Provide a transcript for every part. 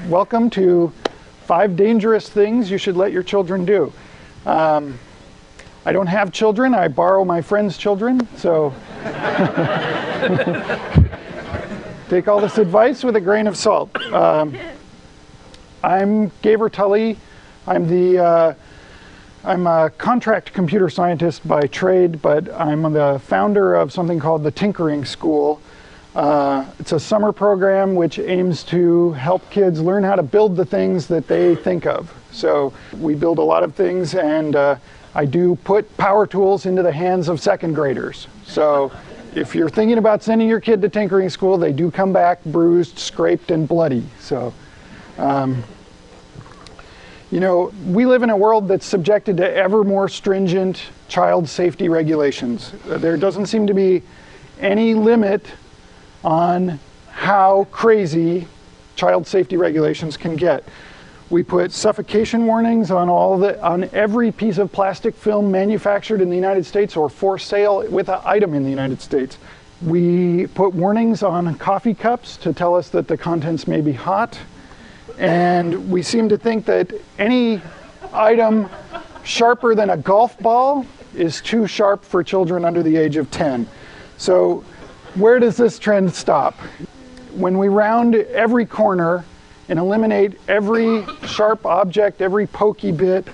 Welcome to 5 dangerous things you should let your children do. I don't have children, I borrow my friends' children, so take all this advice with a grain of salt. I'm Gaber Tully. I'm a contract computer scientist by trade, but I'm the founder of something called the Tinkering School. It's a summer program which aims to help kids learn how to build the things that they think of. So we build a lot of things, and I do put power tools into the hands of second graders. So if you're thinking about sending your kid to tinkering school, they do come back bruised, scraped, and bloody. So, you know, we live in a world that's subjected to ever more stringent child safety regulations. There doesn't seem to be any limit on how crazy child safety regulations can get. We put suffocation warnings on every piece of plastic film manufactured in the United States or for sale with an item in the United States. We put warnings on coffee cups to tell us that the contents may be hot. And we seem to think that any item sharper than a golf ball is too sharp for children under the age of 10. So where does this trend stop? When we round every corner and eliminate every sharp object, every pokey bit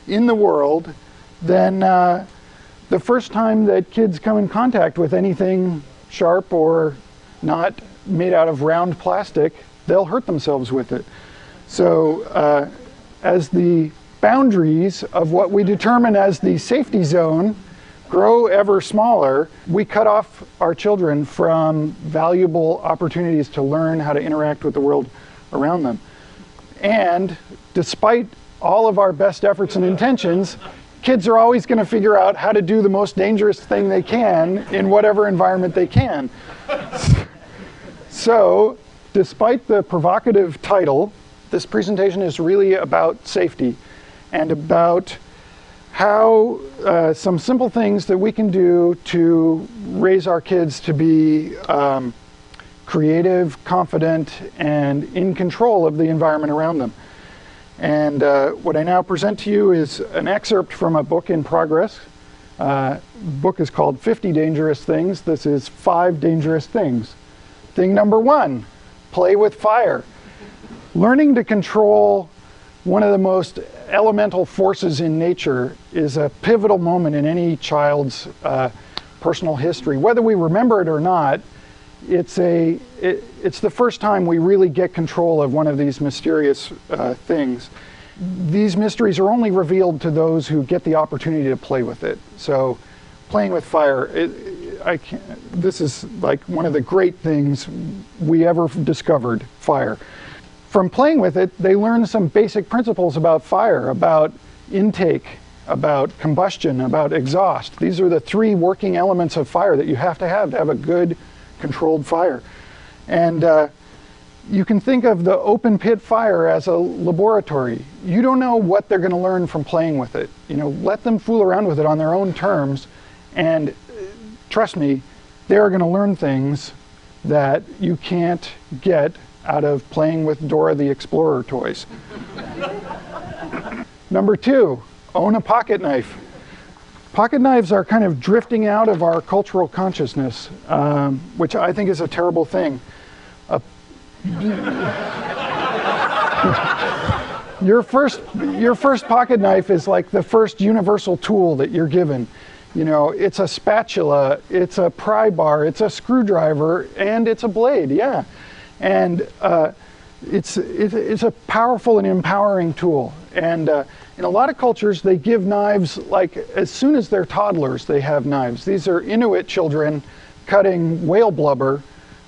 in the world, then the first time that kids come in contact with anything sharp or not made out of round plastic, they'll hurt themselves with it. So as the boundaries of what we determine as the safety zone grow ever smaller, we cut off our children from valuable opportunities to learn how to interact with the world around them. And despite all of our best efforts and intentions, kids are always going to figure out how to do the most dangerous thing they can in whatever environment they can. So, despite the provocative title, this presentation is really about safety and about how some simple things that we can do to raise our kids to be creative, confident, and in control of the environment around them. And what I now present to you is an excerpt from a book in progress. The book is called 50 Dangerous Things. This is 5 dangerous things. Thing number 1, play with fire. Learning to control one of the most elemental forces in nature is a pivotal moment in any child's personal history. Whether we remember it or not, it's the first time we really get control of one of these mysterious things. These mysteries are only revealed to those who get the opportunity to play with it. So playing with fire, this is like one of the great things we ever discovered, fire. From playing with it, they learn some basic principles about fire, about intake, about combustion, about exhaust. These are the 3 working elements of fire that you have to have a good controlled fire. And you can think of the open pit fire as a laboratory. You don't know what they're going to learn from playing with it. You know, let them fool around with it on their own terms, and trust me, they're going to learn things that you can't get out of playing with Dora the Explorer toys. Number 2, own a pocket knife. Pocket knives are kind of drifting out of our cultural consciousness, which I think is a terrible thing. Your first pocket knife is like the first universal tool that you're given. You know, it's a spatula, it's a pry bar, it's a screwdriver, and it's a blade, yeah. And it's a powerful and empowering tool. And in a lot of cultures, they give knives, like as soon as they're toddlers, they have knives. These are Inuit children cutting whale blubber.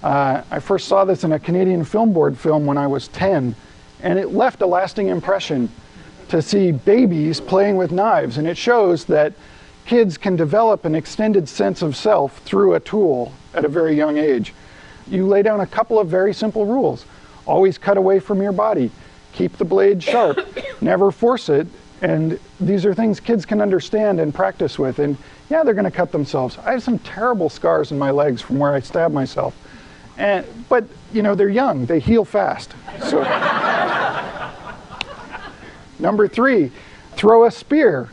I first saw this in a Canadian Film Board film when I was 10, and it left a lasting impression to see babies playing with knives. And it shows that kids can develop an extended sense of self through a tool at a very young age. You lay down a couple of very simple rules. always cut away from your body. Keep the blade sharp. Never force it. And these are things kids can understand and practice with. And yeah, they're going to cut themselves. I have some terrible scars in my legs from where I stabbed myself. But, you know, they're young. They heal fast. So. Number 3, throw a spear.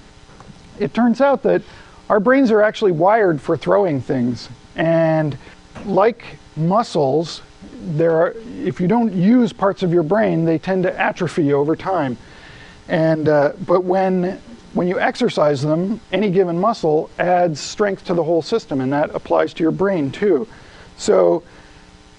It turns out that our brains are actually wired for throwing things. And like muscles, if you don't use parts of your brain, they tend to atrophy over time. And, but when you exercise them, any given muscle adds strength to the whole system, and that applies to your brain too. So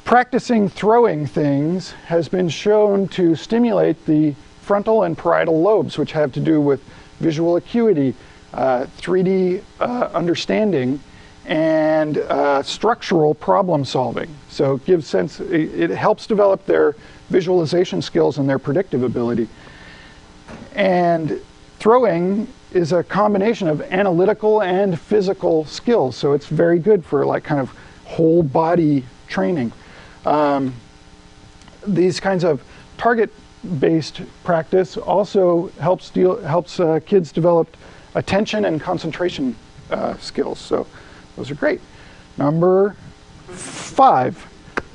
practicing throwing things has been shown to stimulate the frontal and parietal lobes, which have to do with visual acuity, 3D understanding, and structural problem solving. So it helps develop their visualization skills and their predictive ability. And throwing is a combination of analytical and physical skills, so it's very good for like kind of whole body training. These kinds of target-based practice also helps kids develop attention and concentration skills, so those are great. Number 5,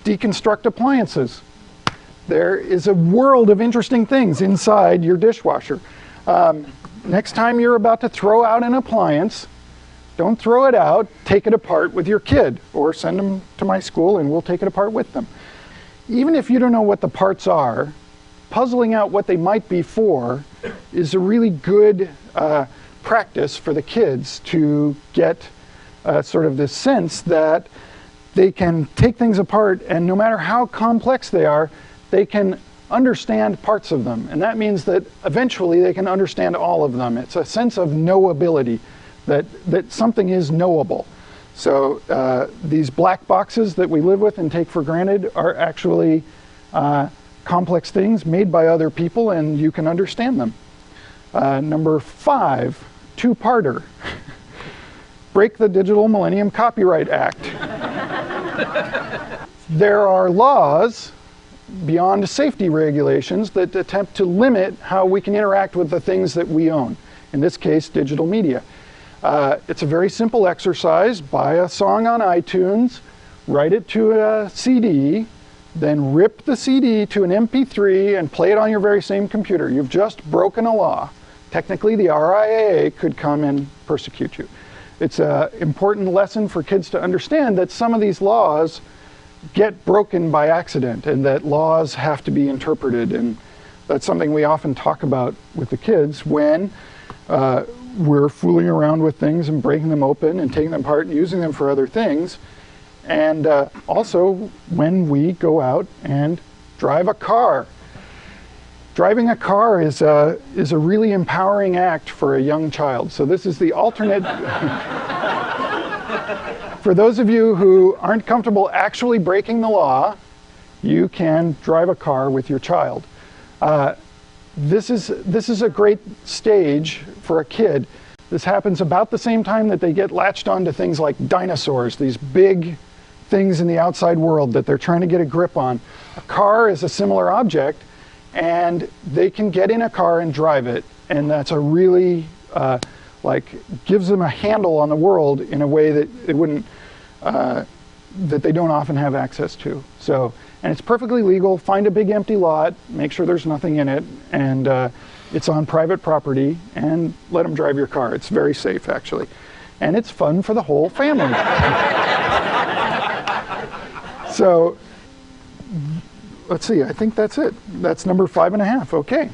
deconstruct appliances. There is a world of interesting things inside your dishwasher. Next time you're about to throw out an appliance, don't throw it out, take it apart with your kid, or send them to my school and we'll take it apart with them. Even if you don't know what the parts are, puzzling out what they might be for is a really good practice for the kids to get sort of this sense that they can take things apart, and no matter how complex they are, they can understand parts of them. And that means that eventually they can understand all of them. It's a sense of knowability, that something is knowable. So these black boxes that we live with and take for granted are actually complex things made by other people, and you can understand them. Number 5, two-parter. Break the Digital Millennium Copyright Act. There are laws beyond safety regulations that attempt to limit how we can interact with the things that we own. In this case, digital media. It's a very simple exercise. Buy a song on iTunes, write it to a CD, then rip the CD to an MP3 and play it on your very same computer. You've just broken a law. Technically, the RIAA could come and persecute you. It's an important lesson for kids to understand that some of these laws get broken by accident, and that laws have to be interpreted. And that's something we often talk about with the kids when we're fooling around with things and breaking them open and taking them apart and using them for other things. And also when we go out and drive a car. Driving a car is a really empowering act for a young child. So this is the alternate. For those of you who aren't comfortable actually breaking the law, you can drive a car with your child. This is a great stage for a kid. This happens about the same time that they get latched onto things like dinosaurs, these big things in the outside world that they're trying to get a grip on. A car is a similar object, and they can get in a car and drive it, and that's a really gives them a handle on the world in a way that it wouldn't, that they don't often have access to. So, and it's perfectly legal. Find a big empty lot, make sure there's nothing in it, and it's on private property, and let them drive your car. It's very safe, actually. And it's fun for the whole family. So, let's see, I think that's it. That's number 5.5, okay.